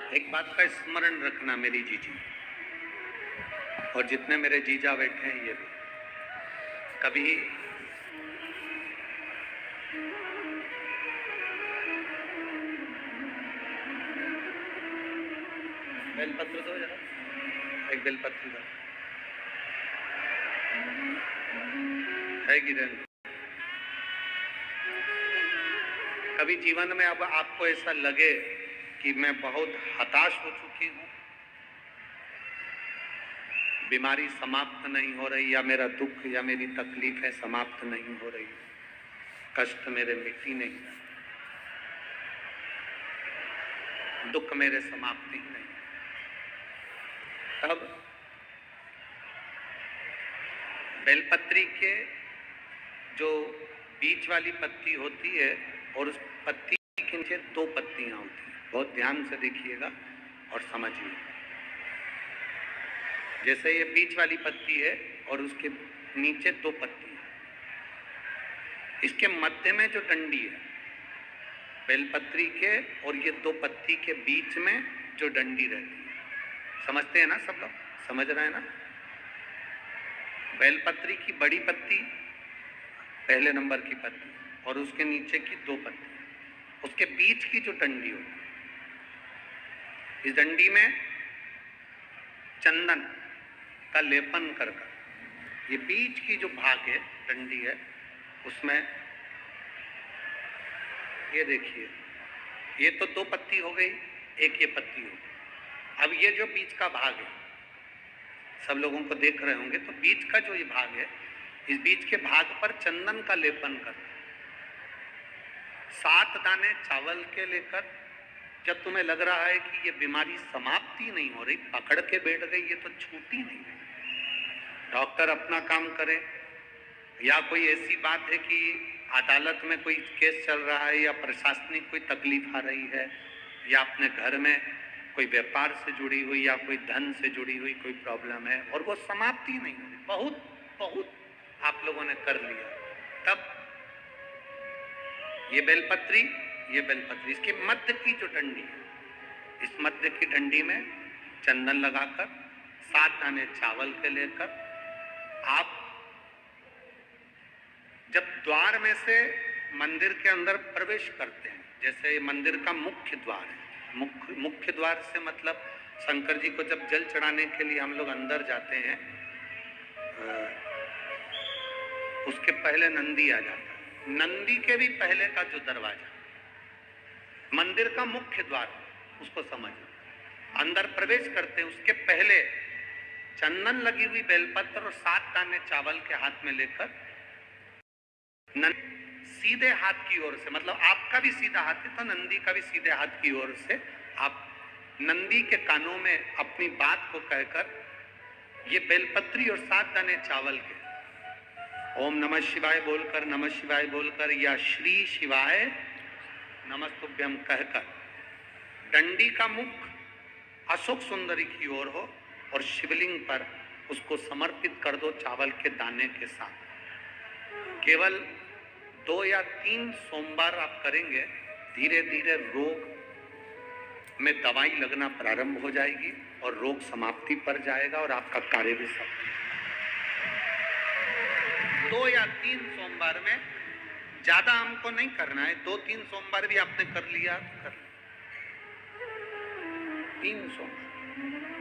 एक बात का स्मरण रखना मेरी जीजी और जितने मेरे जीजा बैठे हैं ये भी, कभी बेलपत्र दो जरा, एक बेलपत्र दो है गिरन। कभी जीवन में अब आपको ऐसा लगे कि मैं बहुत हताश हो चुकी हूँ, बीमारी समाप्त नहीं हो रही, या मेरा दुख या मेरी तकलीफें समाप्त नहीं हो रही, कष्ट मेरे मिट्टी नहीं, दुख मेरे समाप्ति ही नहीं, तब बेलपत्री के जो बीच वाली पत्ती होती है और उस पत्ती के नीचे दो पत्तियां होती हैं, बहुत ध्यान से देखिएगा और समझिए। जैसे ये बीच वाली पत्ती है और उसके नीचे दो पत्ती है, इसके मध्य में जो डंडी है बेलपत्री के और ये दो पत्ती के बीच में जो डंडी रहती है, समझते हैं ना सब लोग, समझ रहे हैं ना? बेलपत्री की बड़ी पत्ती पहले नंबर की पत्ती और उसके नीचे की दो पत्ती, उसके बीच की जो डंडी होती है, इस डंडी में चंदन का लेपन कर ये बीच की जो भाग है डंडी है उसमें, ये देखिए ये तो दो पत्ती हो गई, एक ये पत्ती हो गई। अब ये जो बीच का भाग है, सब लोगों को देख रहे होंगे, तो बीच का जो ये भाग है, इस बीच के भाग पर चंदन का लेपन कर 7 दाने चावल के लेकर, जब तुम्हें लग रहा है कि ये बीमारी समाप्ति नहीं हो रही, पकड़ के बैठ गई, ये तो छूटी नहीं है, डॉक्टर अपना काम करे, या कोई ऐसी बात है कि अदालत में कोई केस चल रहा है, या प्रशासनिक कोई तकलीफ आ रही है, या अपने घर में कोई व्यापार से जुड़ी हुई या कोई धन से जुड़ी हुई कोई प्रॉब्लम है और वो समाप्ति नहीं हो रही, बहुत बहुत आप लोगों ने कर लिया, तब ये बेलपत्री इसके मध्य की जो डंडी है, इस मध्य की डंडी में चंदन लगाकर 7 दाने चावल के लेकर आप जब द्वार में से मंदिर के अंदर प्रवेश करते हैं, जैसे मंदिर का मुख्य द्वार है, मुख्य द्वार से मतलब शंकर जी को जब जल चढ़ाने के लिए हम लोग अंदर जाते हैं, उसके पहले नंदी आ जाता है, नंदी के भी पहले का जो दरवाजा मंदिर का मुख्य द्वार, उसको समझो, अंदर प्रवेश करते हैं उसके पहले चंदन लगी हुई बेलपत्र और 7 दाने चावल के हाथ में लेकर सीधे हाथ की ओर से, मतलब आपका भी सीधा हाथ है तो नंदी का भी सीधे हाथ की ओर से आप नंदी के कानों में अपनी बात को कहकर ये बेलपत्री और 7 दाने चावल के ओम नमः शिवाय बोलकर, नमः शिवाय बोलकर, या श्री शिवाय नमस्तुभ्यम कहकर डंडी का मुख अशोक सुंदरी की ओर हो और शिवलिंग पर उसको समर्पित कर दो चावल के दाने के साथ। केवल 2 या 3 सोमवार आप करेंगे, धीरे धीरे रोग में दवाई लगना प्रारंभ हो जाएगी और रोग समाप्ति पर जाएगा और आपका कार्य भी सफल। 2 या 3 सोमवार में, ज्यादा हमको नहीं करना है, 2-3 सोमवार भी आपने कर लिया, कर 3 सोमवार